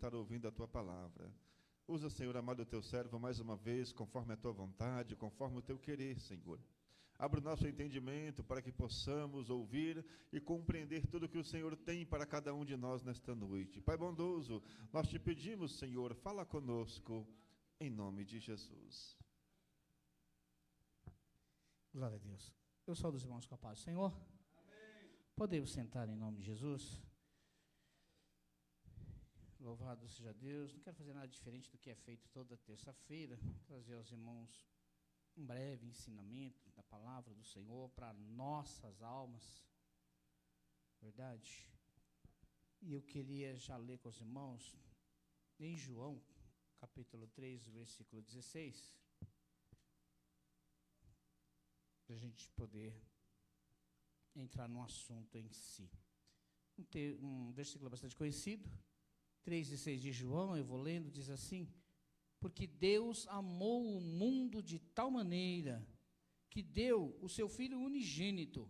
estar ouvindo a tua palavra. Usa, Senhor amado, o teu servo mais uma vez, conforme a tua vontade, conforme o teu querer, Senhor. Abra o nosso entendimento para que possamos ouvir e compreender tudo que o Senhor tem para cada um de nós nesta noite. Pai bondoso, nós te pedimos, Senhor, fala conosco, em nome de Jesus. Glória a Deus. Eu saúdo os irmãos com a paz do Senhor. Amém. Podemos sentar em nome de Jesus. Louvado seja Deus. Não quero fazer nada diferente do que é feito toda terça-feira. Trazer aos irmãos um breve ensinamento da palavra do Senhor para nossas almas. Verdade? E eu queria já ler com os irmãos em João, capítulo 3, versículo 16. Para a gente poder entrar no assunto em si. Um versículo bastante conhecido, 3:6 de João, eu vou lendo, diz assim: porque Deus amou o mundo de tal maneira que deu o seu Filho unigênito,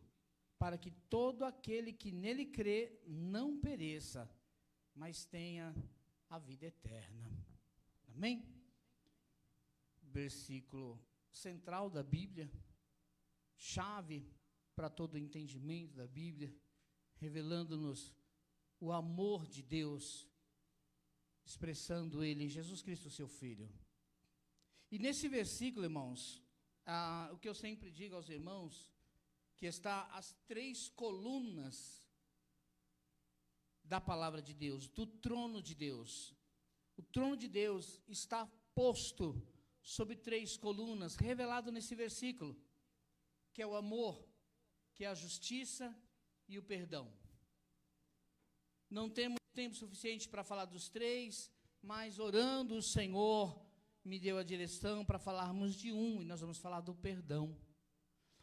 para que todo aquele que nele crê não pereça, mas tenha a vida eterna. Amém? Versículo central da Bíblia, chave para todo o entendimento da Bíblia, revelando-nos o amor de Deus, expressando ele em Jesus Cristo, seu Filho. E nesse versículo, irmãos, o que eu sempre digo aos irmãos, que está as 3 colunas da palavra de Deus, do trono de Deus. O trono de Deus está posto sobre 3 colunas, revelado nesse versículo, que é o amor, que é a justiça e o perdão. Não temos tempo suficiente para falar dos 3, mas orando o Senhor me deu a direção para falarmos de um, e nós vamos falar do perdão.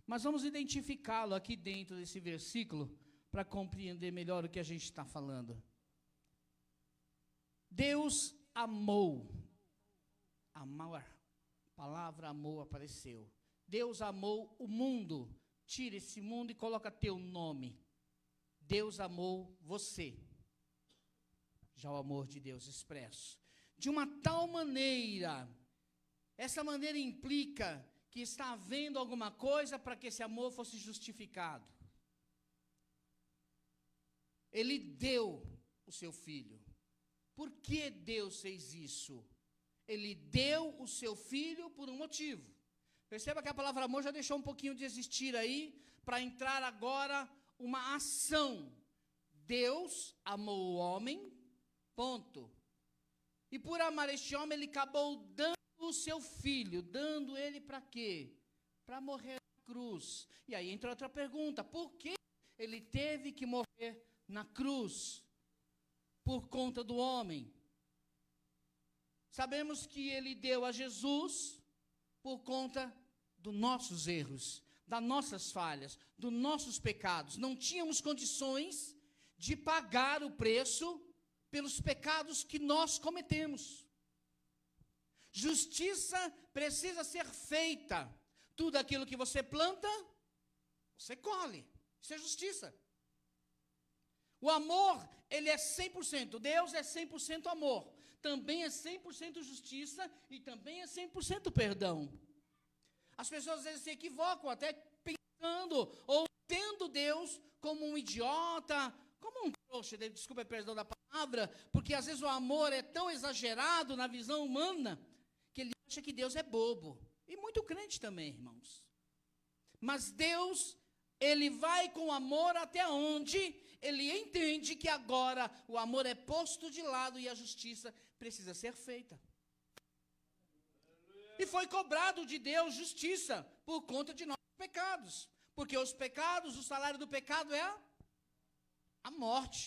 Mas vamos identificá-lo aqui dentro desse versículo para compreender melhor o que a gente está falando. Deus amou. Amor, a palavra amor apareceu. Deus amou o mundo. Tira esse mundo e coloca teu nome. Deus amou você. Já o amor de Deus expresso. De uma tal maneira, essa maneira implica que está havendo alguma coisa para que esse amor fosse justificado. Ele deu o seu Filho. Por que Deus fez isso? Ele deu o seu Filho por um motivo. Perceba que a palavra amor já deixou um pouquinho de existir aí, para entrar agora uma ação. Deus amou o homem, ponto. E por amar este homem, ele acabou dando o seu Filho. Dando ele para quê? Para morrer na cruz. E aí entra outra pergunta: por que ele teve que morrer na cruz? Por conta do homem. Sabemos que ele deu a Jesus por conta dos nossos erros, das nossas falhas, dos nossos pecados. Não tínhamos condições de pagar o preço pelos pecados que nós cometemos. Justiça precisa ser feita. Tudo aquilo que você planta, você colhe. Isso é justiça. O amor, ele é 100%. Deus é 100% amor. Também é 100% justiça e também é 100% perdão. As pessoas às vezes se equivocam até pensando ou tendo Deus como um idiota, como um trouxa, desculpa a perdão da palavra, porque às vezes o amor é tão exagerado na visão humana que ele acha que Deus é bobo. E muito crente também, irmãos. Mas Deus, ele vai com amor até onde ele entende que agora o amor é posto de lado e a justiça precisa ser feita. E foi cobrado de Deus justiça por conta de nossos pecados. Porque os pecados, o salário do pecado é a morte.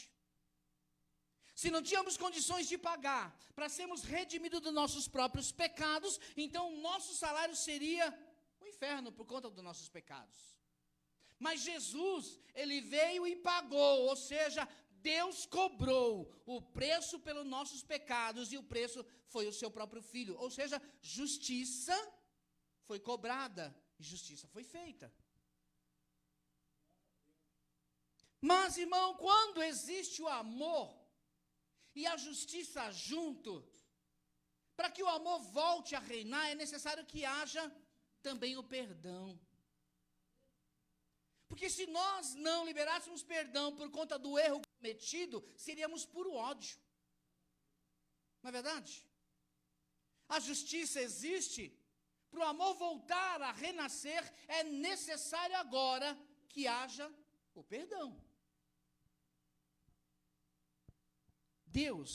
Se não tínhamos condições de pagar para sermos redimidos dos nossos próprios pecados, então o nosso salário seria o inferno por conta dos nossos pecados. Mas Jesus, ele veio e pagou, ou seja, Deus cobrou o preço pelos nossos pecados e o preço foi o seu próprio Filho. Ou seja, justiça foi cobrada e justiça foi feita. Mas, irmão, quando existe o amor e a justiça junto, para que o amor volte a reinar, é necessário que haja também o perdão. Porque se nós não liberássemos perdão por conta do erro cometido, seríamos puro ódio. Não é verdade? A justiça existe. Para o amor voltar a renascer, é necessário agora que haja o perdão. Deus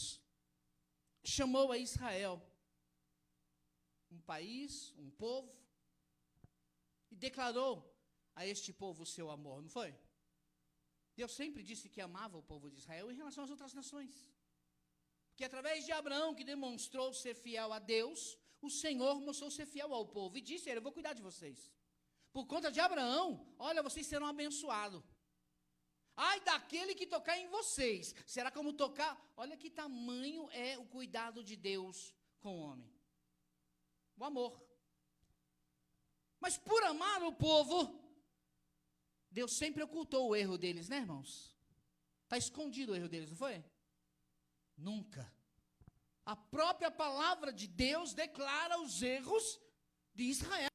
chamou a Israel, um país, um povo, e declarou a este povo o seu amor, não foi? Deus sempre disse que amava o povo de Israel em relação às outras nações. Porque através de Abraão, que demonstrou ser fiel a Deus, o Senhor mostrou ser fiel ao povo. E disse a ele, eu vou cuidar de vocês. Por conta de Abraão, olha, vocês serão abençoados. Ai daquele que tocar em vocês. Será como tocar? Olha que tamanho é o cuidado de Deus com o homem. O amor. Mas por amar o povo, Deus sempre ocultou o erro deles, né, irmãos? Está escondido o erro deles, não foi? Nunca. A própria palavra de Deus declara os erros de Israel.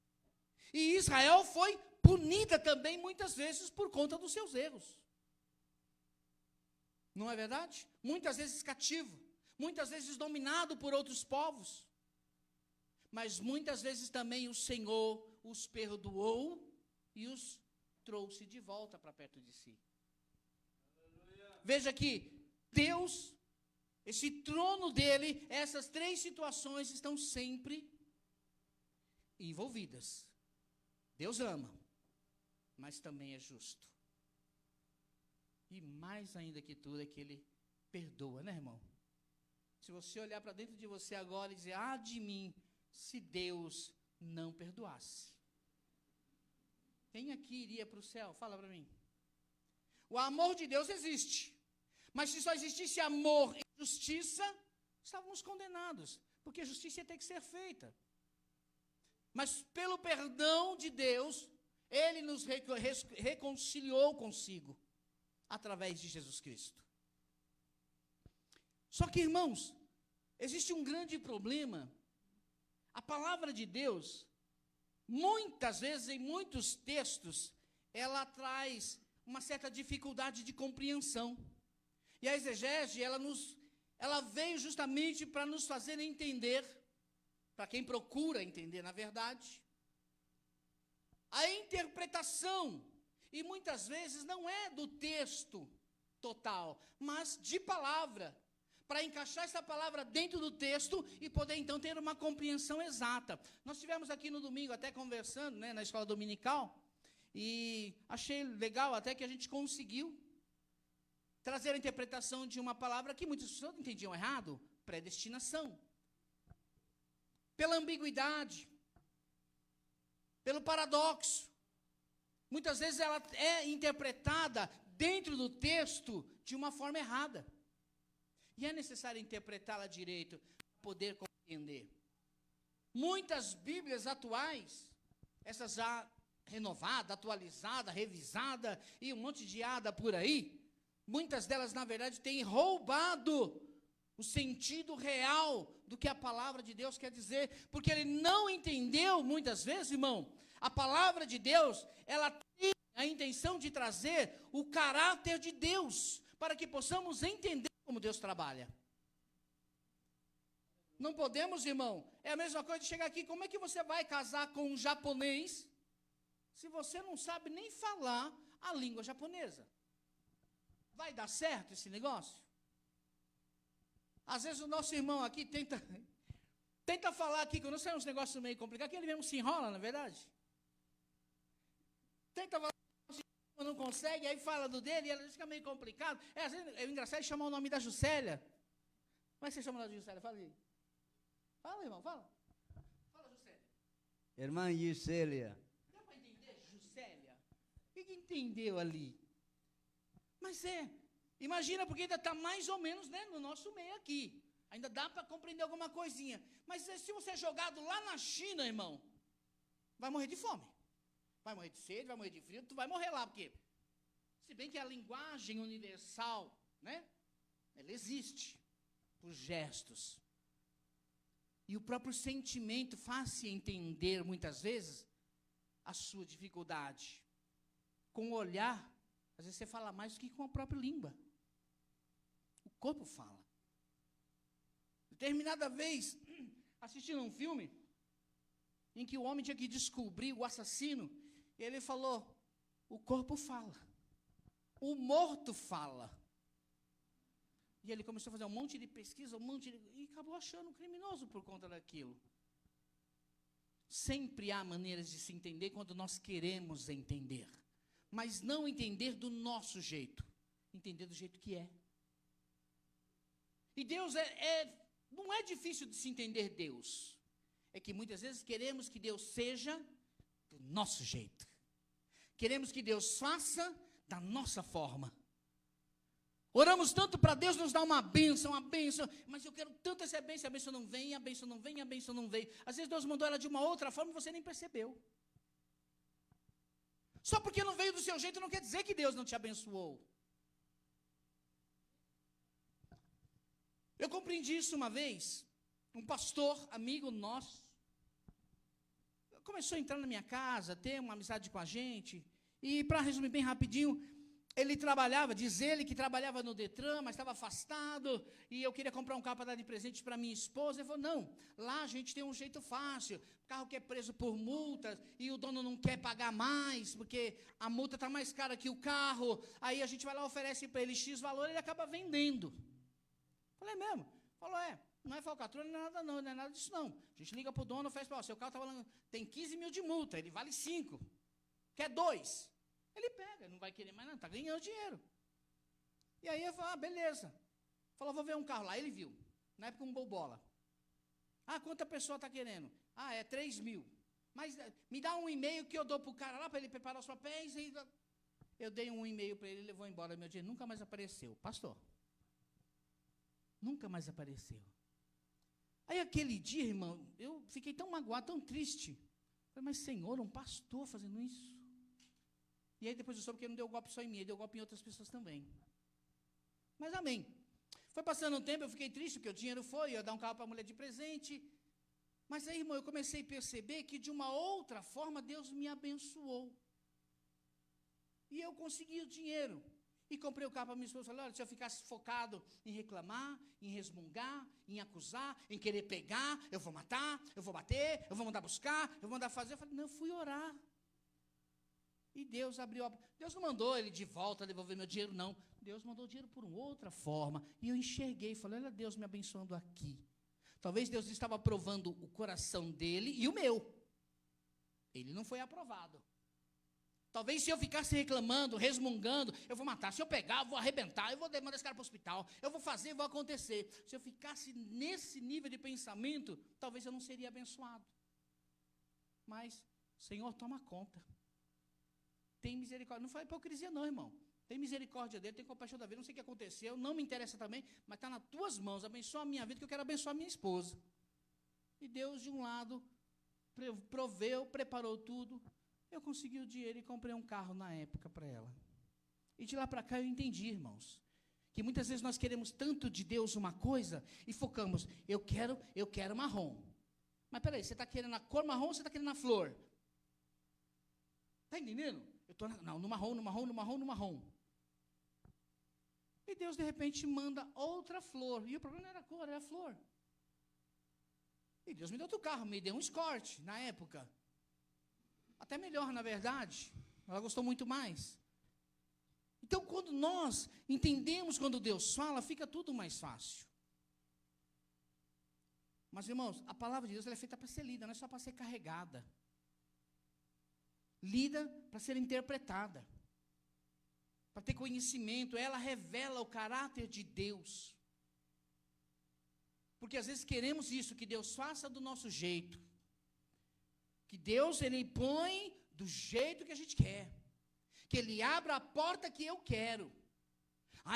E Israel foi punida também muitas vezes por conta dos seus erros. Não é verdade? Muitas vezes cativo, muitas vezes dominado por outros povos. Mas muitas vezes também o Senhor os perdoou e os trouxe de volta para perto de si. Veja que Deus, esse trono dele, essas três situações estão sempre envolvidas. Deus ama, mas também é justo. E mais ainda que tudo é que ele perdoa, né, irmão? Se você olhar para dentro de você agora e dizer, de mim, se Deus não perdoasse. Quem aqui iria para o céu? Fala para mim. O amor de Deus existe. Mas se só existisse amor e justiça, estávamos condenados. Porque a justiça ia ter que ser feita. Mas pelo perdão de Deus, Ele nos reconciliou consigo. Através de Jesus Cristo. Só que, irmãos, existe um grande problema. A palavra de Deus, muitas vezes, em muitos textos, ela traz uma certa dificuldade de compreensão. E a exegese, ela veio justamente para nos fazer entender, para quem procura entender, na verdade, a interpretação. E muitas vezes não é do texto total, mas de palavra, para encaixar essa palavra dentro do texto e poder então ter uma compreensão exata. Nós estivemos aqui no domingo até conversando, né, na escola dominical, e achei legal até que a gente conseguiu trazer a interpretação de uma palavra que muitas pessoas entendiam errado, predestinação. Pela ambiguidade, pelo paradoxo. Muitas vezes ela é interpretada dentro do texto de uma forma errada. E é necessário interpretá-la direito para poder compreender. Muitas Bíblias atuais, essas já renovadas, atualizadas, revisadas e um monte de ada por aí, muitas delas, na verdade, têm roubado o sentido real do que a palavra de Deus quer dizer, porque ele não entendeu, muitas vezes, irmão, a palavra de Deus, ela tem a intenção de trazer o caráter de Deus, para que possamos entender como Deus trabalha. Não podemos, irmão, é a mesma coisa de chegar aqui, como é que você vai casar com um japonês, se você não sabe nem falar a língua japonesa? Vai dar certo esse negócio? Às vezes o nosso irmão aqui tenta falar aqui, quando sai uns negócios meio complicados, que ele mesmo se enrola, não é verdade? Tenta falar, não consegue, aí fala do dele, e ela fica meio complicado. Às vezes é engraçado chamar o nome da Juscelia. Como é que você chama ela de Juscelia? Fala aí. Fala, irmão, fala. Fala, Juscelia. Irmã Juscelia. Dá para entender, Juscelia? O que entendeu ali? Mas imagina, porque ainda está mais ou menos, né, no nosso meio aqui. Ainda dá para compreender alguma coisinha. Mas se você é jogado lá na China, irmão, vai morrer de fome. Vai morrer de sede, vai morrer de frio, tu vai morrer lá, porque, se bem que a linguagem universal, né, ela existe. por gestos. E o próprio sentimento faz-se entender, muitas vezes, a sua dificuldade. Com o olhar, às vezes você fala mais do que com a própria língua. O corpo fala. Determinada vez, assistindo um filme, em que o homem tinha que descobrir o assassino, e ele falou, o corpo fala. O morto fala. E ele começou a fazer um monte de pesquisa, e acabou achando um criminoso por conta daquilo. Sempre há maneiras de se entender quando nós queremos entender. Mas não entender do nosso jeito. Entender do jeito que é. E Deus não é difícil de se entender Deus. É que muitas vezes queremos que Deus seja do nosso jeito. Queremos que Deus faça da nossa forma. Oramos tanto para Deus nos dar uma bênção, mas eu quero tanto essa bênção, a bênção não vem, a bênção não vem, a bênção não vem. Às vezes Deus mandou ela de uma outra forma e você nem percebeu. Só porque não veio do seu jeito não quer dizer que Deus não te abençoou. Eu compreendi isso uma vez. Um pastor, amigo nosso, começou a entrar na minha casa, ter uma amizade com a gente. E para resumir bem rapidinho, ele trabalhava, diz ele que trabalhava no Detran, mas estava afastado, e eu queria comprar um carro para dar de presente para minha esposa. Ele falou, não, lá a gente tem um jeito fácil, carro que é preso por multas, e o dono não quer pagar mais, porque a multa está mais cara que o carro, aí a gente vai lá, oferece para ele X valor, ele acaba vendendo. Falei, mesmo? Falou, não é falcatrua, não é nada não, não é nada disso não. A gente liga para o dono, oferece para o seu carro tá falando, tem 15 mil de multa, ele vale 5, quer 2. Ele pega, não vai querer mais nada, está ganhando dinheiro. E aí eu falo, beleza. Falou, vou ver um carro lá. Ele viu, na época um bobola. Quanta pessoa está querendo? É 3 mil. Mas me dá um e-mail que eu dou para o cara lá, para ele preparar os papéis. E eu dei um e-mail para ele, ele levou embora meu dinheiro. Nunca mais apareceu. Pastor, nunca mais apareceu. Aí aquele dia, irmão, eu fiquei tão magoado, tão triste. Falei, mas Senhor, um pastor fazendo isso? E aí depois eu soube que ele não deu golpe só em mim, ele deu golpe em outras pessoas também. Mas amém. Foi passando um tempo, eu fiquei triste, porque o dinheiro foi, eu ia dar um carro para a mulher de presente. Mas aí, irmão, eu comecei a perceber que de uma outra forma Deus me abençoou. E eu consegui o dinheiro. E comprei o carro para minha esposa. Falei, olha, se eu ficasse focado em reclamar, em resmungar, em acusar, em querer pegar, eu vou matar, eu vou bater, eu vou mandar buscar, eu vou mandar fazer. Eu falei, não, eu fui orar. E Deus abriu a... Deus não mandou ele de volta devolver meu dinheiro, não. Deus mandou o dinheiro por uma outra forma. E eu enxerguei, falei, olha Deus me abençoando aqui. Talvez Deus estava aprovando o coração dele e o meu. Ele não foi aprovado. Talvez se eu ficasse reclamando, resmungando, eu vou matar. Se eu pegar, eu vou arrebentar, eu vou mandar esse cara para o hospital, eu vou fazer, vai acontecer. Se eu ficasse nesse nível de pensamento, talvez eu não seria abençoado. Mas, Senhor, toma conta. Tem misericórdia. Não foi hipocrisia não, irmão. Tem misericórdia dele, tem compaixão da vida. Não sei o que aconteceu, não me interessa também, mas está nas tuas mãos. Abençoa a minha vida, que eu quero abençoar a minha esposa. E Deus, de um lado, proveu, preparou tudo. Eu consegui o dinheiro e comprei um carro na época para ela. E de lá para cá eu entendi, irmãos, que muitas vezes nós queremos tanto de Deus uma coisa e focamos, eu quero marrom. Mas peraí, você está querendo a cor marrom ou você está querendo a flor? Está entendendo? Eu estou no marrom. E Deus, de repente, manda outra flor. E o problema não era a cor, era a flor. E Deus me deu outro carro, me deu um Escort, na época. Até melhor, na verdade. Ela gostou muito mais. Então, quando nós entendemos quando Deus fala, fica tudo mais fácil. Mas, irmãos, a palavra de Deus ela é feita para ser lida, não é só para ser carregada. Lida para ser interpretada, para ter conhecimento. Ela revela o caráter de Deus. Porque às vezes queremos isso, que Deus faça do nosso jeito. Que Deus, Ele põe do jeito que a gente quer. Que Ele abra a porta que eu quero.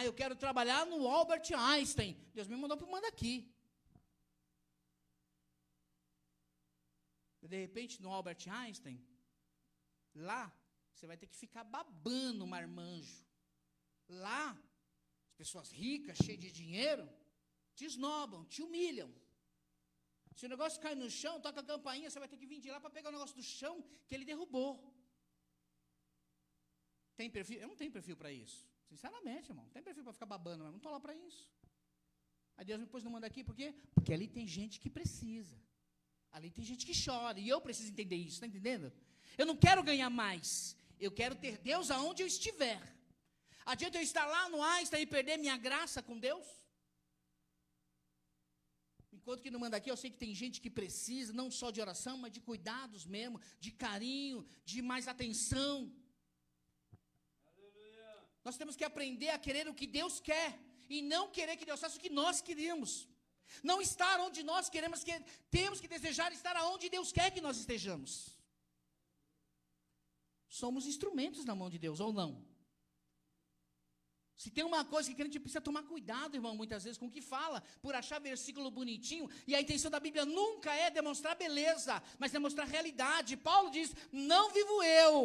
Eu quero trabalhar no Albert Einstein. Deus me manda aqui. De repente, no Albert Einstein, lá, você vai ter que ficar babando marmanjo. Lá, as pessoas ricas, cheias de dinheiro, te esnobam, te humilham. Se o negócio cai no chão, toca a campainha, você vai ter que vir de lá para pegar o negócio do chão que ele derrubou. Tem perfil? Eu não tenho perfil para isso. Sinceramente, irmão. Não tem perfil para ficar babando, mas não estou lá para isso. Aí Deus me pôs no mando aqui, por quê? Porque ali tem gente que precisa. Ali tem gente que chora. E eu preciso entender isso, está entendendo? Eu não quero ganhar mais. Eu quero ter Deus aonde eu estiver. Adianta eu estar lá no Einstein e perder minha graça com Deus? Enquanto que no manda aqui, eu sei que tem gente que precisa, não só de oração, mas de cuidados mesmo, de carinho, de mais atenção. Aleluia. Nós temos que aprender a querer o que Deus quer, e não querer que Deus faça o que nós queremos. Não estar onde nós queremos, temos que desejar estar aonde Deus quer que nós estejamos. Somos instrumentos na mão de Deus, ou não? Se tem uma coisa que a gente precisa tomar cuidado, irmão, muitas vezes com o que fala, por achar versículo bonitinho, e a intenção da Bíblia nunca é demonstrar beleza, mas demonstrar realidade. Paulo diz, não vivo eu,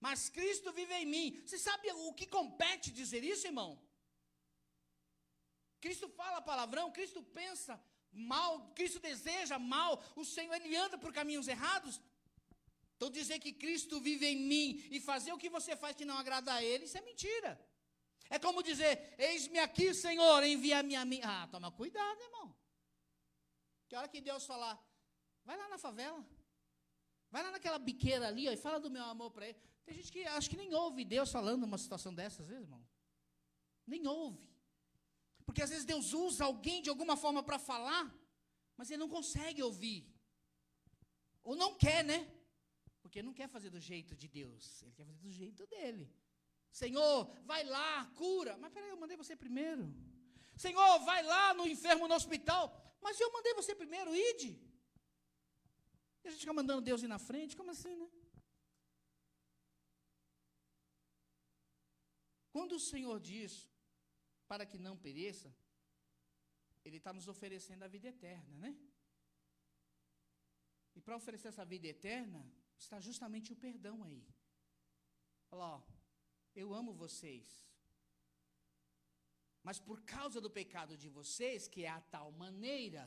mas Cristo vive em mim. Você sabe o que compete dizer isso, irmão? Cristo fala palavrão, Cristo pensa mal, Cristo deseja mal, o Senhor, Ele anda por caminhos errados. Então dizer que Cristo vive em mim e fazer o que você faz que não agrada a Ele, isso é mentira. É como dizer, eis-me aqui, Senhor, envia-me a mim. Ah, toma cuidado, irmão. Que hora que Deus falar, vai lá na favela, vai lá naquela biqueira ali, ó, e fala do meu amor para Ele. Tem gente que acho que nem ouve Deus falando uma situação dessas, às vezes, irmão. Nem ouve. Porque às vezes Deus usa alguém de alguma forma para falar, mas Ele não consegue ouvir. Ou não quer, né? Porque Ele não quer fazer do jeito de Deus, Ele quer fazer do jeito dele. Senhor, vai lá, cura. Mas peraí, eu mandei você primeiro. Senhor, vai lá no enfermo no hospital. Mas eu mandei você primeiro, ide. E a gente fica mandando Deus ir na frente, como assim, né? Quando o Senhor diz, para que não pereça, Ele está nos oferecendo a vida eterna, né? E para oferecer essa vida eterna, está justamente o perdão aí. Olha lá, eu amo vocês. Mas por causa do pecado de vocês, que é a tal maneira,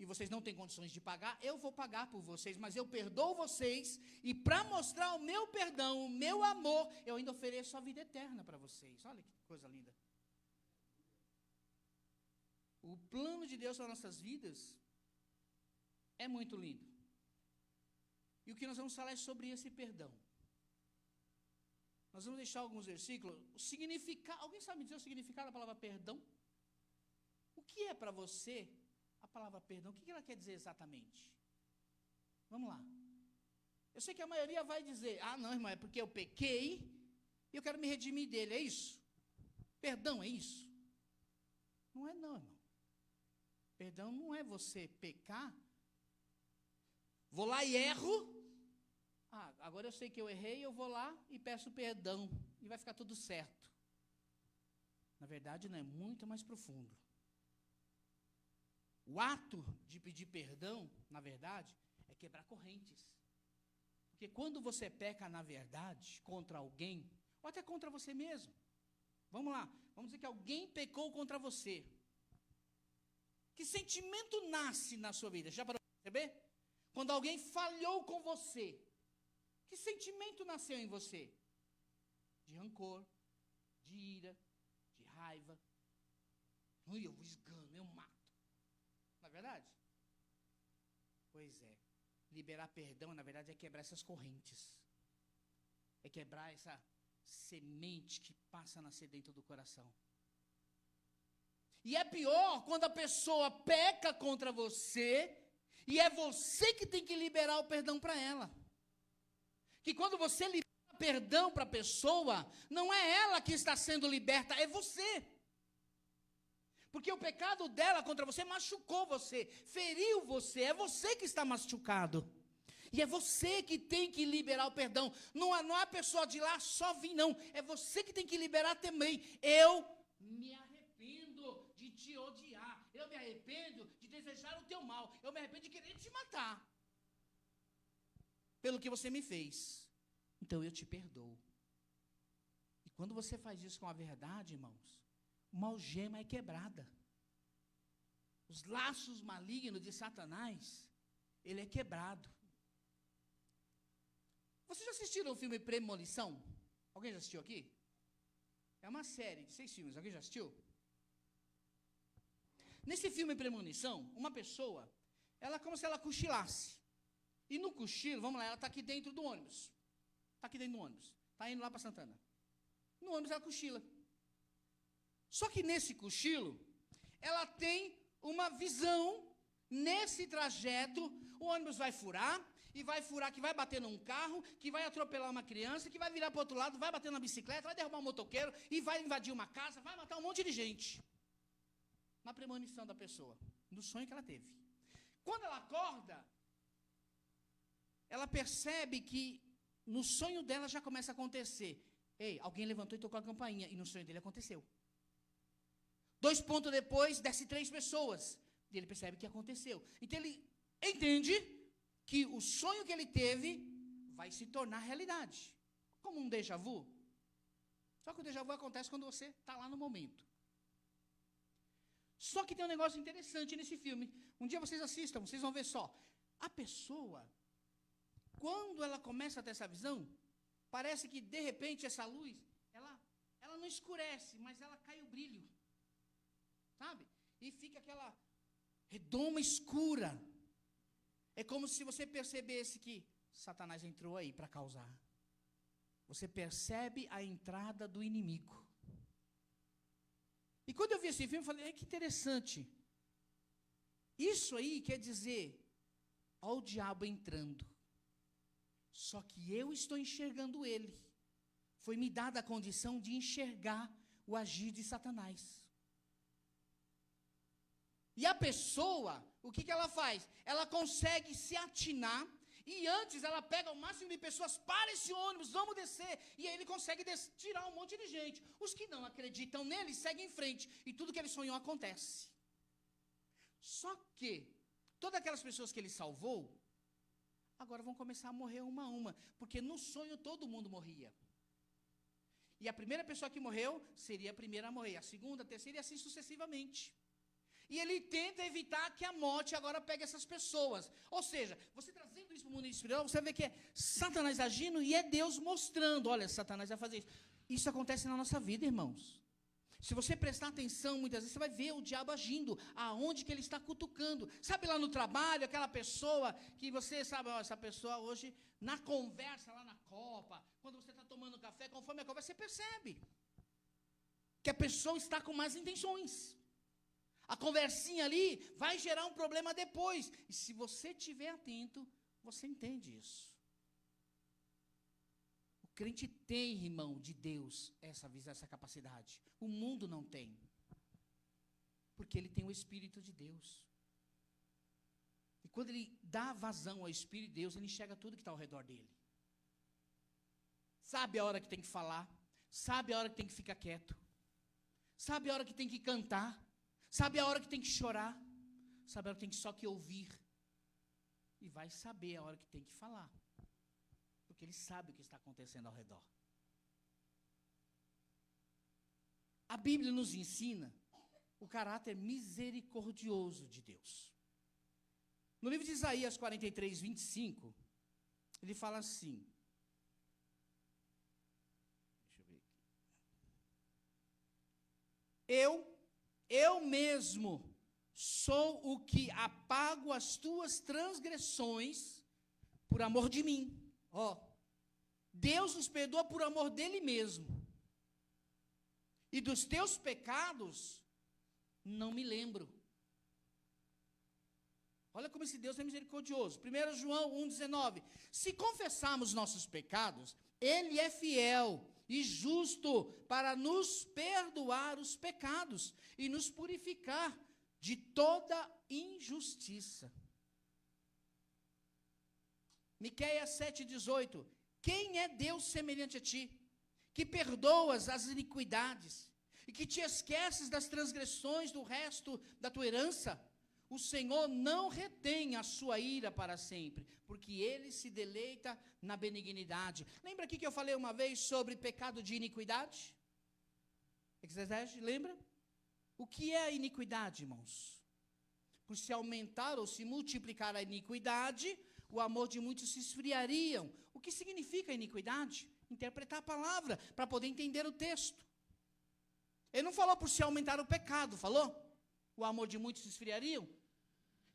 e vocês não têm condições de pagar, eu vou pagar por vocês, mas eu perdoo vocês, e para mostrar o meu perdão, o meu amor, eu ainda ofereço a vida eterna para vocês. Olha que coisa linda. O plano de Deus para nossas vidas é muito lindo. E o que nós vamos falar é sobre esse perdão. Nós vamos deixar alguns versículos. O significado, alguém sabe me dizer o significado da palavra perdão? O que é para você a palavra perdão? O que ela quer dizer exatamente? Vamos lá. Eu sei que a maioria vai dizer, não, irmão, é porque eu pequei e eu quero me redimir dele, é isso? Perdão, é isso? Não é não, irmão. Perdão não é você pecar, vou lá e erro, agora eu sei que eu errei, eu vou lá e peço perdão, e vai ficar tudo certo. Na verdade, não é muito mais profundo. O ato de pedir perdão, na verdade, é quebrar correntes. Porque quando você peca, na verdade, contra alguém, ou até contra você mesmo, vamos lá, vamos dizer que alguém pecou contra você. Que sentimento nasce na sua vida? Já parou para perceber? Quando alguém falhou com você, que sentimento nasceu em você? De rancor, de ira, de raiva. Eu vos esgano, eu mato. Não é verdade? Pois é. Liberar perdão, na verdade, é quebrar essas correntes. É quebrar essa semente que passa a nascer dentro do coração. E é pior quando a pessoa peca contra você e é você que tem que liberar o perdão para ela. Que quando você libera perdão para a pessoa, não é ela que está sendo liberta, é você. Porque o pecado dela contra você machucou você, feriu você, é você que está machucado. E é você que tem que liberar o perdão. Não é a pessoa de lá só vir, não. É você que tem que liberar também. Eu me arrependo de te odiar. Eu me arrependo de desejar o teu mal. Eu me arrependo de querer te matar. Pelo que você me fez. Então eu te perdoo. E quando você faz isso com a verdade, irmãos, uma algema é quebrada. Os laços malignos de Satanás, ele é quebrado. Vocês já assistiram o filme Premonição? Alguém já assistiu aqui? É uma série de 6 filmes. Alguém já assistiu? Nesse filme Premonição, uma pessoa, ela é como se ela cochilasse. E no cochilo, vamos lá, ela está aqui dentro do ônibus. Está aqui dentro do ônibus. Está indo lá para Santana. No ônibus ela cochila. Só que nesse cochilo, ela tem uma visão, nesse trajeto, o ônibus vai furar, e vai furar que vai bater num carro, que vai atropelar uma criança, que vai virar para o outro lado, vai bater na bicicleta, vai derrubar um motoqueiro, e vai invadir uma casa, vai matar um monte de gente. Na premonição da pessoa, no sonho que ela teve. Quando ela acorda, ela percebe que no sonho dela já começa a acontecer. Ei, alguém levantou e tocou a campainha, e no sonho dele aconteceu. 2 pontos depois, desce 3 pessoas, e ele percebe que aconteceu. Então ele entende que o sonho que ele teve vai se tornar realidade. Como um déjà vu. Só que o déjà vu acontece quando você está lá no momento. Só que tem um negócio interessante nesse filme. Um dia vocês assistam, vocês vão ver só. A pessoa, quando ela começa a ter essa visão, parece que de repente essa luz, ela não escurece, mas ela cai o brilho. Sabe? E fica aquela redoma escura. É como se você percebesse que Satanás entrou aí para causar. Você percebe a entrada do inimigo. E quando eu vi esse filme, eu falei, que interessante. Isso aí quer dizer, ó o diabo entrando. Só que eu estou enxergando ele. Foi me dada a condição de enxergar o agir de Satanás. E a pessoa, o que ela faz? Ela consegue se atinar, e antes ela pega o máximo de pessoas, para esse ônibus, vamos descer, e aí ele consegue tirar um monte de gente. Os que não acreditam nele, seguem em frente, e tudo que ele sonhou acontece. Só que, todas aquelas pessoas que ele salvou, agora vão começar a morrer uma a uma, porque no sonho todo mundo morria. E a primeira pessoa que morreu, seria a primeira a morrer, a segunda, a terceira, e assim sucessivamente. E ele tenta evitar que a morte agora pegue essas pessoas. Ou seja, você trazendo isso para o mundo espiritual, você vê que é Satanás agindo e é Deus mostrando. Olha, Satanás vai fazer isso. Isso acontece na nossa vida, irmãos. Se você prestar atenção, muitas vezes você vai ver o diabo agindo, aonde que ele está cutucando. Sabe lá no trabalho, aquela pessoa que você sabe, ó, essa pessoa hoje, na conversa lá na copa, quando você está tomando café, conforme a conversa, você percebe que a pessoa está com más intenções. A conversinha ali vai gerar um problema depois. E se você estiver atento, você entende isso. O crente tem, irmão, de Deus, essa visão, essa capacidade. O mundo não tem. Porque ele tem o Espírito de Deus. E quando ele dá vazão ao Espírito de Deus, ele enxerga tudo que está ao redor dele. Sabe a hora que tem que falar. Sabe a hora que tem que ficar quieto. Sabe a hora que tem que cantar. Sabe a hora que tem que chorar, sabe a hora que tem que só que ouvir, e vai saber a hora que tem que falar, porque ele sabe o que está acontecendo ao redor. A Bíblia nos ensina o caráter misericordioso de Deus. No livro de Isaías 43, 25, ele fala assim, deixa eu ver aqui. Eu mesmo sou o que apago as tuas transgressões por amor de mim. Ó, Deus nos perdoa por amor dele mesmo. E dos teus pecados, não me lembro. Olha como esse Deus é misericordioso. 1 João 1,19. Se confessarmos nossos pecados, ele é fiel e justo para nos perdoar os pecados e nos purificar de toda injustiça. Miqueias 7,18. Quem é Deus semelhante a ti, que perdoas as iniquidades e que te esqueces das transgressões do resto da tua herança? O Senhor não retém a sua ira para sempre, porque ele se deleita na benignidade. Lembra aqui que eu falei uma vez sobre pecado de iniquidade? Eclesiastes, lembra? O que é a iniquidade, irmãos? Por se aumentar ou se multiplicar a iniquidade, o amor de muitos se esfriariam. O que significa iniquidade? Interpretar a palavra, para poder entender o texto. Ele não falou por se aumentar o pecado, falou? O amor de muitos se esfriariam.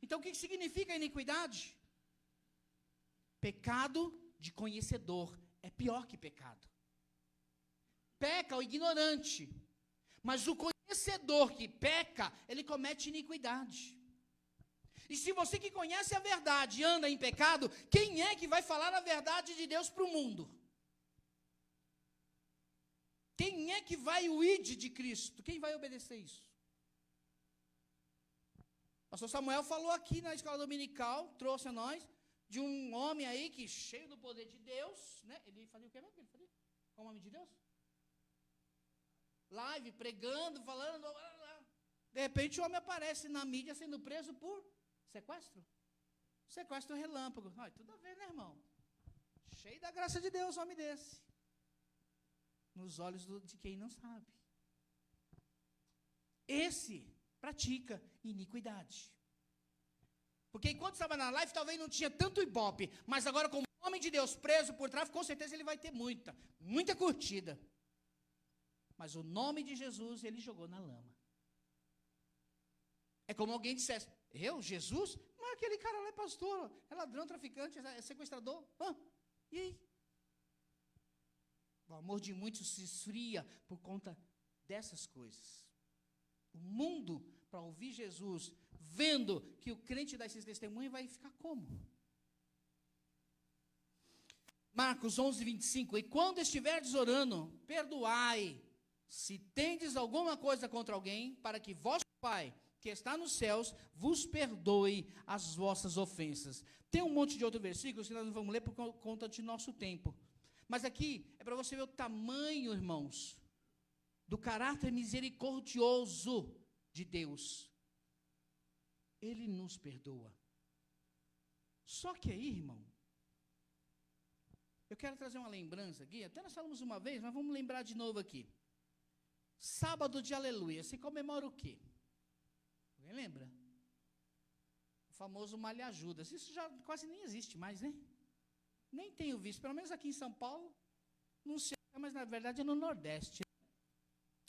Então, o que significa iniquidade? Pecado de conhecedor é pior que pecado. Peca o ignorante, mas o conhecedor que peca, ele comete iniquidade. E se você que conhece a verdade anda em pecado, quem é que vai falar a verdade de Deus para o mundo? Quem é que vai o ide de Cristo? Quem vai obedecer isso? O pastor Samuel falou aqui na escola dominical, trouxe a nós, de um homem aí que cheio do poder de Deus, né? Ele fazia o que mesmo? Ele fazia? Com o nome de Deus? Live, pregando, falando, blá, blá, blá. De repente o homem aparece na mídia sendo preso por sequestro? Sequestro relâmpago. Olha, tudo a ver, né, irmão? Cheio da graça de Deus, homem desse. Nos olhos de quem não sabe. Esse pratica iniquidade. Porque enquanto estava na live, talvez não tinha tanto ibope, mas agora, como homem de Deus preso por tráfico, com certeza ele vai ter muita curtida. Mas o nome de Jesus, ele jogou na lama. É como alguém dissesse, eu, Jesus? Mas aquele cara lá é pastor, é ladrão, traficante, é sequestrador. E aí? O amor de muitos se esfria por conta dessas coisas. O mundo, para ouvir Jesus, vendo que o crente dá esses testemunhos, vai ficar como? Marcos 11, 25. E quando estiverdes orando, perdoai, se tendes alguma coisa contra alguém, para que vosso Pai, que está nos céus, vos perdoe as vossas ofensas. Tem um monte de outros versículos que nós não vamos ler por conta de nosso tempo. Mas aqui é para você ver o tamanho, irmãos, do caráter misericordioso de Deus. Ele nos perdoa. Só que aí, irmão, eu quero trazer uma lembrança aqui, até nós falamos uma vez, mas vamos lembrar de novo aqui. Sábado de Aleluia, se comemora o quê? Alguém lembra? O famoso Malha Judas. Isso já quase nem existe mais, né? Nem tenho visto, pelo menos aqui em São Paulo, não sei, mas na verdade é no Nordeste.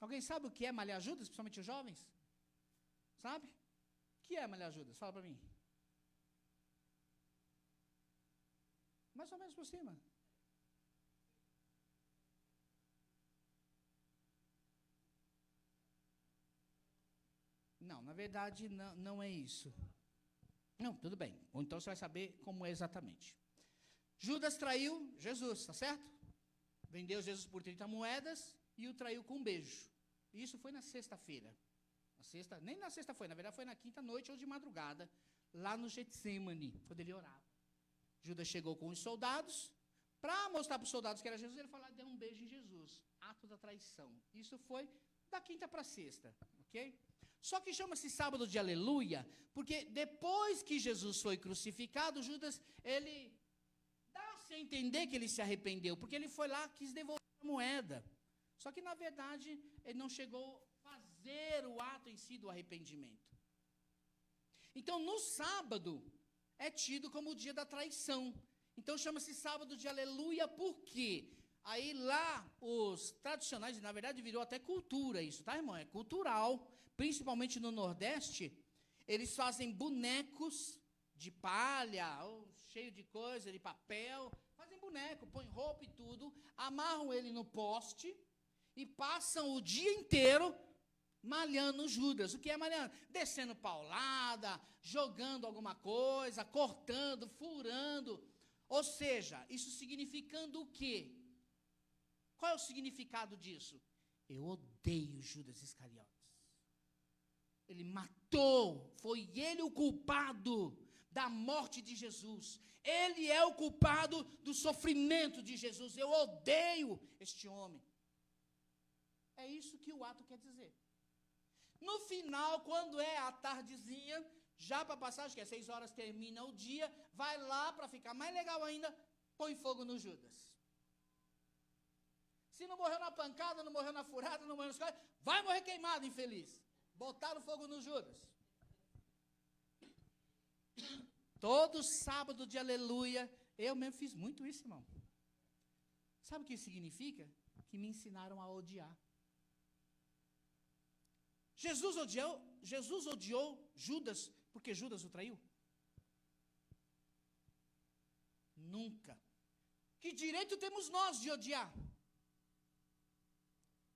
Alguém sabe o que é Malha Judas, principalmente os jovens? Sabe? O que é Malha Judas? Fala para mim. Mais ou menos por cima. Não, na verdade não é isso. Não, tudo bem. Ou então você vai saber como é exatamente. Judas traiu Jesus, está certo? Vendeu Jesus por 30 moedas e o traiu com um beijo. Isso foi na sexta-feira. Nem na sexta foi, na verdade foi na quinta noite ou de madrugada, lá no Getsemane, quando ele orava. Judas chegou com os soldados, para mostrar para os soldados que era Jesus, ele falou, deu um beijo em Jesus, ato da traição. Isso foi da quinta para a sexta, ok? Só que chama-se sábado de aleluia, porque depois que Jesus foi crucificado, Judas, ele dá-se a entender que ele se arrependeu, porque ele foi lá, quis devolver a moeda. Só que, na verdade, ele não chegou a fazer o ato em si do arrependimento. Então, no sábado, é tido como o dia da traição. Então, chama-se sábado de aleluia, por quê? Aí lá, os tradicionais, na verdade, virou até cultura isso, tá, irmão? É cultural, principalmente no Nordeste, eles fazem bonecos de palha, ou cheio de coisa, de papel, fazem boneco, põem roupa e tudo, amarram ele no poste e passam o dia inteiro malhando Judas. O que é malhando? Descendo paulada, jogando alguma coisa, cortando, furando. Ou seja, isso significando o quê? Qual é o significado disso? Eu odeio Judas Iscariotes. Ele matou, foi ele o culpado da morte de Jesus. Ele é o culpado do sofrimento de Jesus. Eu odeio este homem. É isso que o ato quer dizer. No final, quando é a tardezinha, já para passar, acho que é 6 horas, termina o dia, vai lá para ficar mais legal ainda, põe fogo no Judas. Se não morreu na pancada, não morreu na furada, não morreu nos caras, vai morrer queimado, infeliz. Botaram fogo no Judas. Todo sábado de aleluia, eu mesmo fiz muito isso, irmão. Sabe o que isso significa? Que me ensinaram a odiar. Jesus odiou Judas porque Judas o traiu? Nunca. Que direito temos nós de odiar?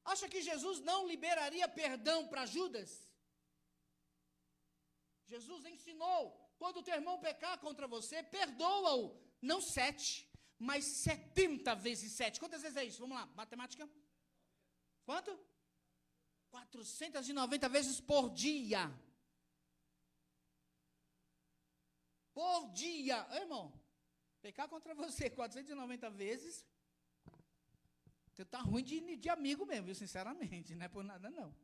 Acha que Jesus não liberaria perdão para Judas? Jesus ensinou, quando o teu irmão pecar contra você, perdoa-o, não 7, mas 70 vezes 7. Quantas vezes é isso? Vamos lá, matemática. Quanto? 490 vezes por dia. Por dia. Irmão, pecar contra você 490 vezes, você está ruim de amigo mesmo, viu? Sinceramente, não é por nada não.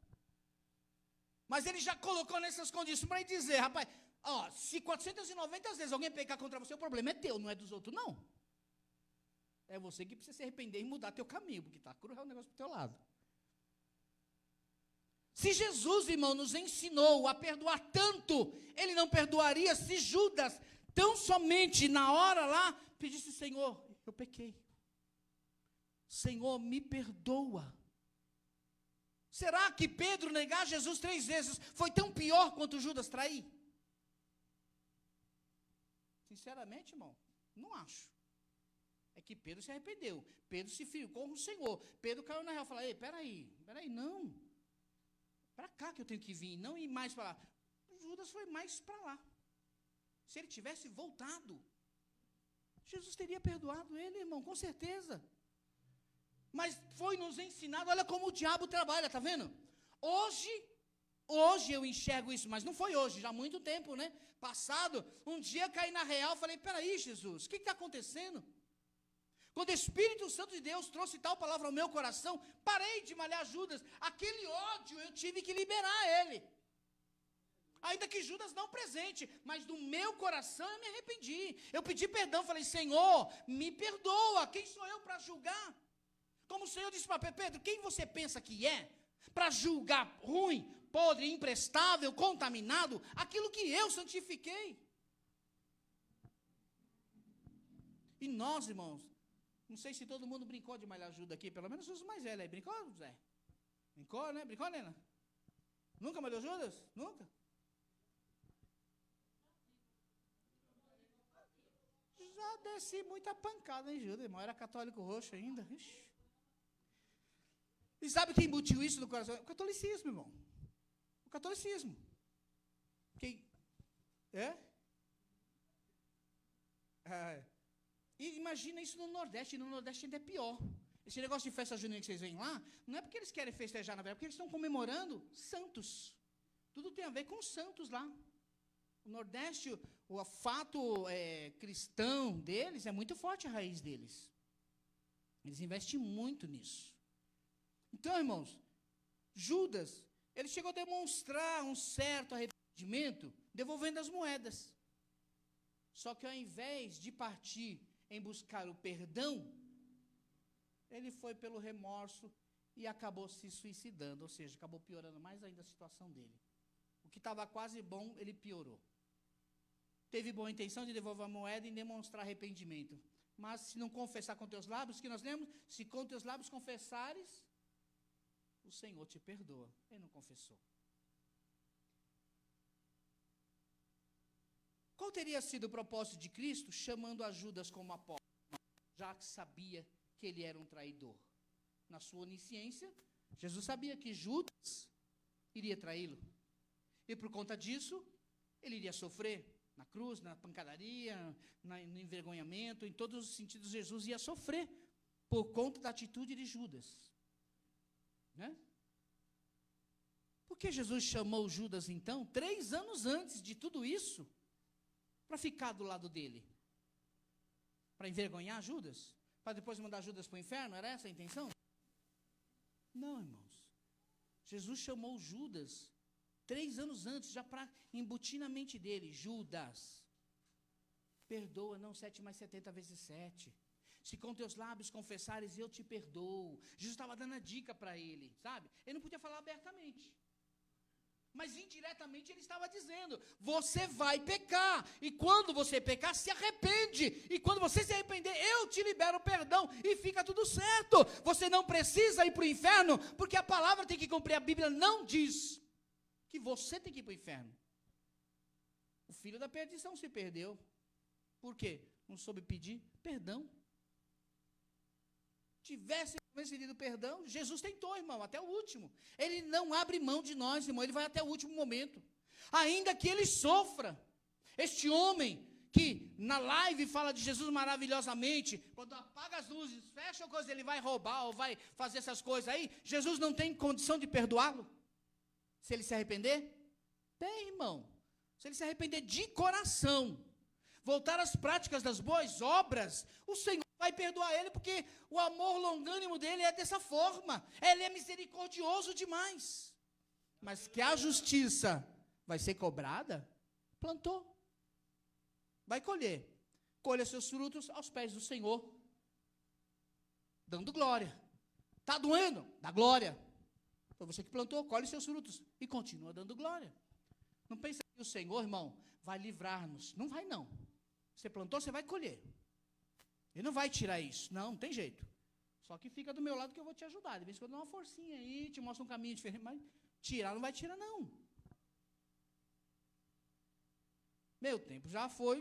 Mas ele já colocou nessas condições para dizer, rapaz, ó, se 490 vezes alguém pecar contra você, o problema é teu, não é dos outros, não. É você que precisa se arrepender e mudar teu caminho, porque está cruel o negócio pro teu lado. Se Jesus, irmão, nos ensinou a perdoar tanto, ele não perdoaria se Judas, tão somente na hora lá, pedisse, Senhor, eu pequei. Senhor, me perdoa. Será que Pedro negar Jesus 3 vezes foi tão pior quanto Judas trair? Sinceramente, irmão, não acho. É que Pedro se arrependeu. Pedro se firmou com o Senhor. Pedro caiu na real e falou, ei, peraí, não. Para cá que eu tenho que vir, não ir mais para lá. Judas foi mais para lá. Se ele tivesse voltado, Jesus teria perdoado ele, irmão, com certeza. Mas foi nos ensinado, olha como o diabo trabalha, tá vendo? Hoje eu enxergo isso, mas não foi hoje, já há muito tempo, né? Passado, um dia caí na real, falei, peraí, Jesus, o que está acontecendo? Quando o Espírito Santo de Deus trouxe tal palavra ao meu coração, parei de malhar Judas. Aquele ódio eu tive que liberar ele. Ainda que Judas não presente, mas do meu coração eu me arrependi. Eu pedi perdão, falei, Senhor, me perdoa, quem sou eu para julgar? Como o Senhor disse para Pedro, quem você pensa que é para julgar ruim, podre, imprestável, contaminado, aquilo que eu santifiquei? E nós, irmãos, não sei se todo mundo brincou de malhar Judas aqui, pelo menos os mais velhos aí. Brincou, Zé? Brincou, né? Brincou, Nena? Nunca malhou Judas? Nunca? Já desci muita pancada em Judas, irmão. Era católico roxo ainda. Ixi. E sabe quem embutiu isso no coração? O catolicismo, irmão. O catolicismo. Quem? É? E imagina isso no Nordeste. E no Nordeste ainda é pior. Esse negócio de festa junina que vocês veem lá, não é porque eles querem festejar, na verdade, é porque eles estão comemorando santos. Tudo tem a ver com santos lá. O Nordeste, o fato cristão deles é muito forte, a raiz deles. Eles investem muito nisso. Então, irmãos, Judas, ele chegou a demonstrar um certo arrependimento, devolvendo as moedas. Só que ao invés de partir em buscar o perdão, ele foi pelo remorso e acabou se suicidando, ou seja, acabou piorando mais ainda a situação dele. O que estava quase bom, ele piorou. Teve boa intenção de devolver a moeda e demonstrar arrependimento. Mas se não confessar com teus lábios, que nós lemos, se com teus lábios confessares, o Senhor te perdoa. Ele não confessou. Qual teria sido o propósito de Cristo chamando a Judas como apóstolo, já que sabia que ele era um traidor? Na sua onisciência, Jesus sabia que Judas iria traí-lo. E por conta disso, ele iria sofrer na cruz, na pancadaria, no envergonhamento, em todos os sentidos, Jesus ia sofrer por conta da atitude de Judas. Né? Por que Jesus chamou Judas, então, 3 anos antes de tudo isso, para ficar do lado dele? Para envergonhar Judas? Para depois mandar Judas para o inferno? Era essa a intenção? Não, irmãos. Jesus chamou Judas 3 anos antes, já para embutir na mente dele. Judas, perdoa, não 7, mas 70 vezes 7. Se com teus lábios confessares, eu te perdoo. Jesus estava dando a dica para ele, sabe? Ele não podia falar abertamente. Mas indiretamente ele estava dizendo, você vai pecar, e quando você pecar, se arrepende, e quando você se arrepender, eu te libero perdão, e fica tudo certo. Você não precisa ir para o inferno, porque a palavra tem que cumprir. A Bíblia não diz que você tem que ir para o inferno. O filho da perdição se perdeu. Por quê? Não soube pedir perdão. Tivesse recebido perdão, Jesus tentou, irmão, até o último. Ele não abre mão de nós, irmão, ele vai até o último momento. Ainda que ele sofra. Este homem que na live fala de Jesus maravilhosamente, quando apaga as luzes, fecha a coisa, ele vai roubar ou vai fazer essas coisas aí, Jesus não tem condição de perdoá-lo? Se ele se arrepender? Tem, irmão. Se ele se arrepender de coração, voltar às práticas das boas obras, o Senhor vai perdoar ele, porque o amor longânimo dele é dessa forma. Ele é misericordioso demais. Mas que a justiça vai ser cobrada, plantou. Vai colher. Colha seus frutos aos pés do Senhor, dando glória. Está doendo? Dá glória. Foi você que plantou, colhe seus frutos e continua dando glória. Não pense que o Senhor, irmão, vai livrar-nos. Não vai, não. Você plantou, você vai colher. Ele não vai tirar isso. Não tem jeito. Só que fica do meu lado que eu vou te ajudar. De vez em quando eu dou uma forcinha aí, te mostro um caminho diferente, mas tirar não vai tirar, não. Meu tempo já foi.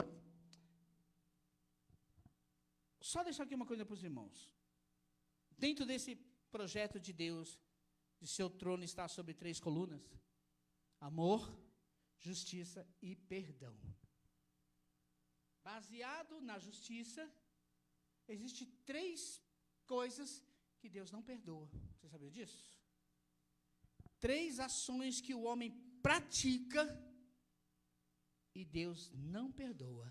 Só deixar aqui uma coisa para os irmãos. Dentro desse projeto de Deus, de seu trono está sobre 3 colunas: amor, justiça e perdão. Baseado na justiça, existem 3 coisas que Deus não perdoa. Você sabia disso? 3 ações que o homem pratica e Deus não perdoa.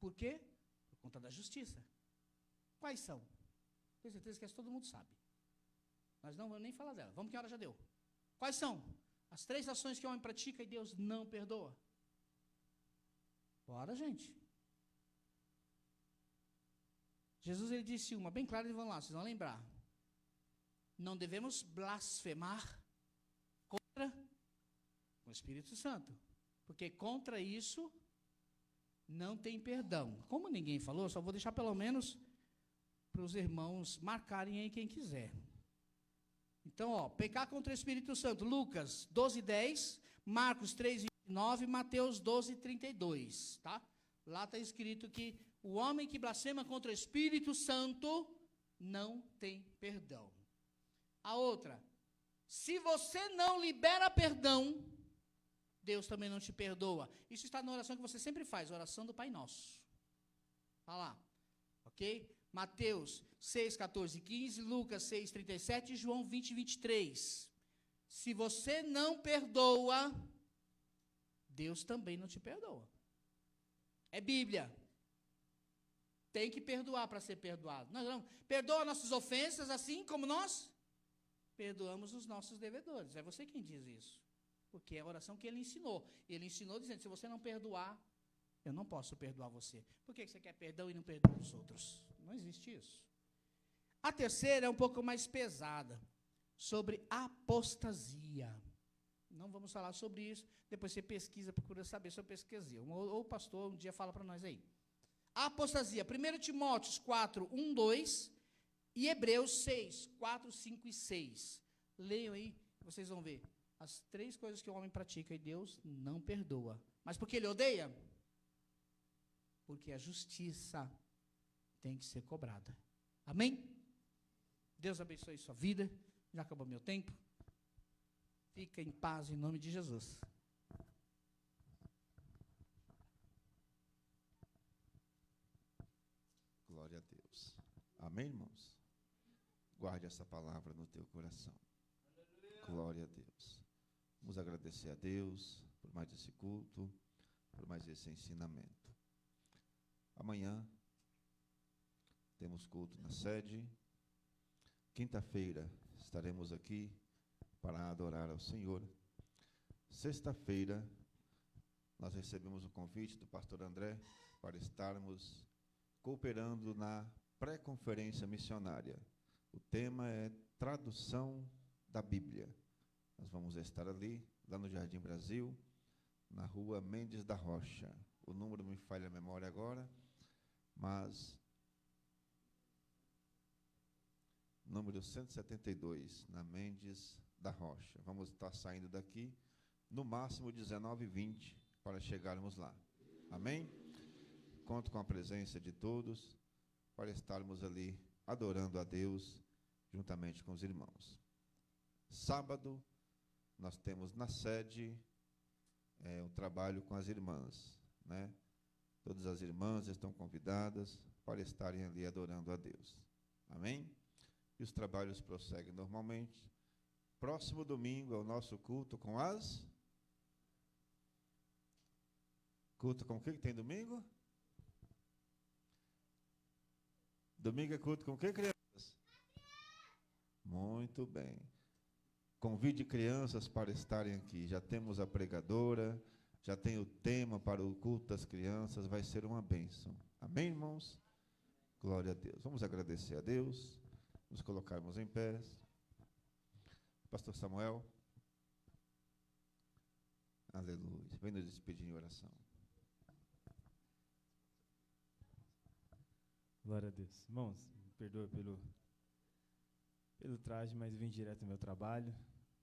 Por quê? Por conta da justiça. Quais são? Tenho certeza que essa todo mundo sabe. Nós não vamos nem falar dela. Vamos que a hora já deu. Quais são as 3 ações que o homem pratica e Deus não perdoa? Bora, gente. Jesus, ele disse uma, bem clara, e vão lá, vocês vão lembrar. Não devemos blasfemar contra o Espírito Santo, porque contra isso não tem perdão. Como ninguém falou, só vou deixar pelo menos para os irmãos marcarem aí quem quiser. Então, pecar contra o Espírito Santo, Lucas 12:10, Marcos 3:29, Mateus 12:32, tá? Lá está escrito que o homem que blasfema contra o Espírito Santo não tem perdão. A outra, se você não libera perdão, Deus também não te perdoa. Isso está na oração que você sempre faz, a oração do Pai Nosso. Está lá, ok? Mateus 6:14-15, Lucas 6:37 e João 20:23. Se você não perdoa, Deus também não te perdoa. É Bíblia. Tem que perdoar para ser perdoado. Nós não perdoa nossas ofensas assim como nós perdoamos os nossos devedores. É você quem diz isso. Porque é a oração que ele ensinou. Ele ensinou dizendo, se você não perdoar, eu não posso perdoar você. Por que você quer perdão e não perdoa os outros? Não existe isso. A terceira é um pouco mais pesada. Sobre apostasia. Não vamos falar sobre isso. Depois você pesquisa, procura saber sobre apostasia. Ou o pastor um dia fala para nós aí. A apostasia. 1 Timóteo 4:1-2 e Hebreus 6:4-5 e 6. Leiam aí, vocês vão ver. As 3 coisas que o homem pratica e Deus não perdoa. Mas por que ele odeia? Porque a justiça tem que ser cobrada. Amém? Deus abençoe sua vida. Já acabou meu tempo. Fica em paz em nome de Jesus. Glória a Deus. Amém, irmãos? Guarde essa palavra no teu coração. Glória a Deus. Vamos agradecer a Deus por mais esse culto, por mais esse ensinamento. Amanhã temos culto na sede. Quinta-feira estaremos aqui para adorar ao Senhor. Sexta-feira nós recebemos o convite do pastor André para estarmos cooperando na pré-conferência missionária. O tema é tradução da Bíblia. Nós vamos estar ali, lá no Jardim Brasil, na rua Mendes da Rocha. O número me falha a memória agora, mas número 172, na Mendes da Rocha. Vamos estar saindo daqui, no máximo 19h20, para chegarmos lá. Amém? Conto com a presença de todos, para estarmos ali adorando a Deus, juntamente com os irmãos. Sábado, nós temos na sede um trabalho com as irmãs, né? Todas as irmãs estão convidadas para estarem ali adorando a Deus. Amém? E os trabalhos prosseguem normalmente. Próximo domingo é o nosso culto com as... Culto com o que tem domingo? Domingo é culto com o que, crianças? Muito bem. Convide crianças para estarem aqui. Já temos a pregadora, já tem o tema para o culto das crianças. Vai ser uma bênção. Amém, irmãos? Glória a Deus. Vamos agradecer a Deus. Nos colocarmos em pé. Pastor Samuel. Aleluia. Vem nos despedir em oração. Glória a Deus. Irmãos, me perdoa pelo traje, mas vim direto ao meu trabalho,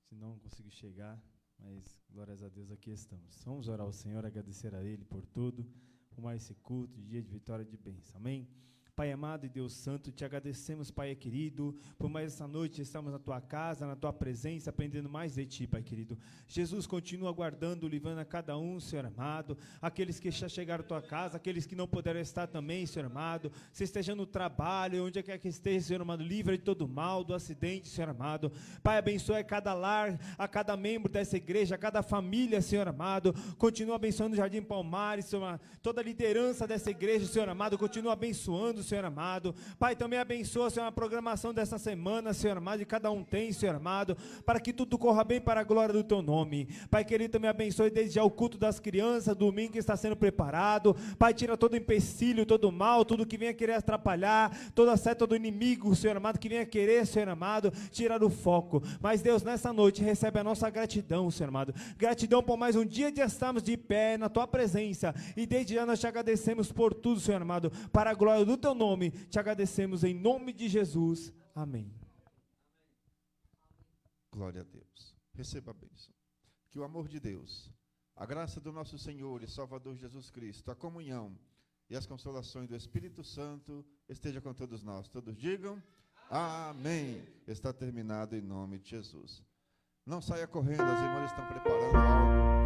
senão não consegui chegar, mas glórias a Deus, aqui estamos. Vamos orar ao Senhor, agradecer a Ele por tudo, por mais esse culto, dia de vitória e de bênção. Amém? Pai amado e Deus santo, te agradecemos, Pai querido, por mais essa noite estamos na Tua casa, na Tua presença, aprendendo mais de Ti, Pai querido. Jesus, continua guardando, livrando a cada um, Senhor amado, aqueles que já chegaram à Tua casa, aqueles que não puderam estar também, Senhor amado, se esteja no trabalho, onde quer que esteja, Senhor amado, livre de todo mal, do acidente, Senhor amado. Pai, abençoe a cada lar, a cada membro dessa igreja, a cada família, Senhor amado, continua abençoando o Jardim Palmares, Senhor amado, toda a liderança dessa igreja, Senhor amado, continua abençoando, Senhor amado. Pai, também abençoa, Senhor, a programação dessa semana, Senhor amado, e cada um tem, Senhor amado, para que tudo corra bem para a glória do Teu nome. Pai querido, também abençoe desde já o culto das crianças, domingo que está sendo preparado. Pai, tira todo empecilho, todo mal, tudo que venha querer atrapalhar, toda a seta do inimigo, Senhor amado, que venha querer, Senhor amado, tirar o foco. Mas Deus, nessa noite, recebe a nossa gratidão, Senhor amado. Gratidão por mais um dia de estarmos de pé na Tua presença, e desde já nós te agradecemos por tudo, Senhor amado, para a glória do Teu nome, te agradecemos em nome de Jesus, amém. Glória a Deus. Receba a bênção. Que o amor de Deus, a graça do nosso Senhor e Salvador Jesus Cristo, a comunhão e as consolações do Espírito Santo esteja com todos nós. Todos digam amém. Está terminado em nome de Jesus. Não saia correndo, as irmãs estão preparando algo.